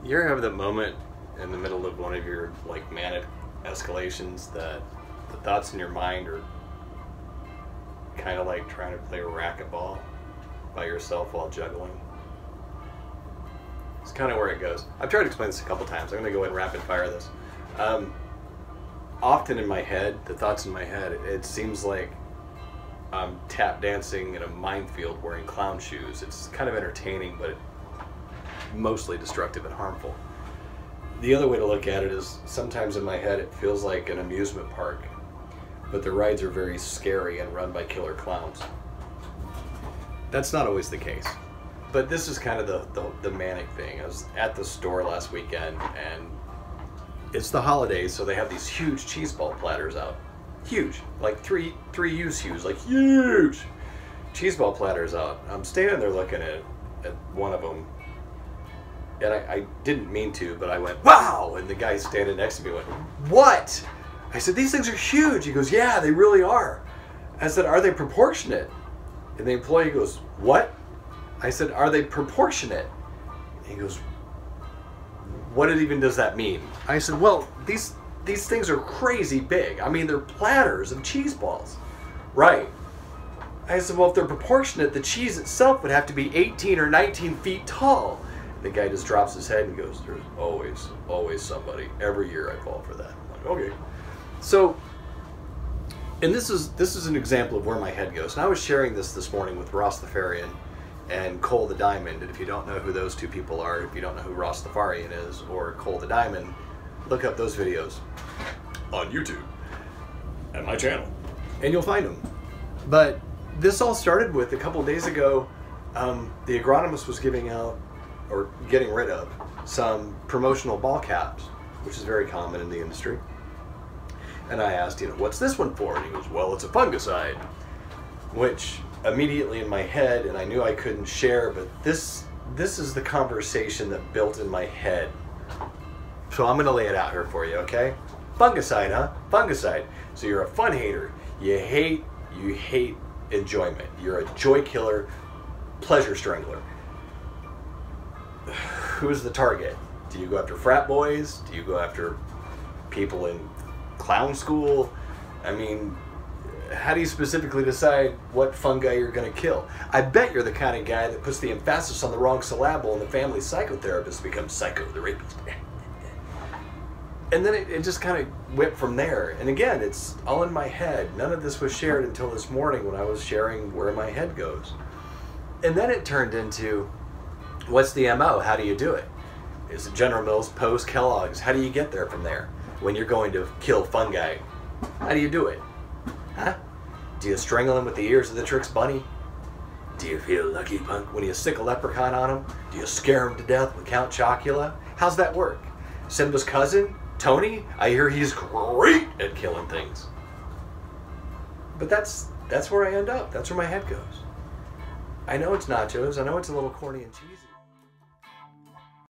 You ever have the moment in the middle of one of your like manic escalations that the thoughts in your mind are kind of like trying to play racquetball by yourself while juggling? It's kind of where it goes. I've tried to explain this a couple times. I'm going to go ahead and rapid fire this. Often in my head, the thoughts in my head, it seems like I'm tap dancing in a minefield wearing clown shoes. It's kind of entertaining, but mostly destructive and harmful. The other way to look at it is sometimes in my head it feels like an amusement park, but the rides are very scary and run by killer clowns. That's not always the case, but this is kind of the manic thing. I was at the store last weekend and it's the holidays, so they have these huge Cheeseball platters out. Huge, like three use huge, like huge Cheeseball platters out. I'm standing there looking at one of them, and I didn't mean to, but I went, wow! And the guy standing next to me went, what? I said, these things are huge. He goes, yeah, they really are. I said, are they proportionate? And the employee goes, what? I said, are they proportionate? And he goes, what even does that mean? I said, well, these things are crazy big. I mean, they're platters of cheese balls. Right. I said, well, if they're proportionate, the cheese itself would have to be 18 or 19 feet tall. The guy just drops his head and goes, there's always somebody. Every year I fall for that. I'm like, okay. So, and this is an example of where my head goes. And I was sharing this morning with Ross the Farian and Cole the Diamond. And if you don't know who those two people are, if you don't know who Ross the Farian is or Cole the Diamond, look up those videos on YouTube at my channel and you'll find them. But this all started with a couple of days ago, the agronomist was giving out or getting rid of some promotional ball caps, which is very common in the industry. And I asked, what's this one for? And he goes, well, it's a fungicide, which immediately in my head, and I knew I couldn't share, but this is the conversation that built in my head. So I'm going to lay it out here for you, okay? Fungicide, huh? Fungicide. So you're a fun hater. You hate enjoyment. You're a joy killer, pleasure strangler. Who's the target? Do you go after frat boys? Do you go after people in clown school? I mean, how do you specifically decide what fungi you're going to kill? I bet you're the kind of guy that puts the emphasis on the wrong syllable and the family psychotherapist becomes Psycho the rapist. And then it just kind of went from there. And again, it's all in my head. None of this was shared until this morning when I was sharing where my head goes. And then it turned into, what's the MO? How do you do it? Is it General Mills, Post, Kellogg's? How do you get there from there when you're going to kill fungi? How do you do it? Huh? Do you strangle them with the ears of the Trix Bunny? Do you feel lucky, punk, when you stick a leprechaun on them? Do you scare him to death with Count Chocula? How's that work? Simba's cousin, Tony? I hear he's great at killing things. But that's where I end up. That's where my head goes. I know it's nachos. I know it's a little corny and cheesy.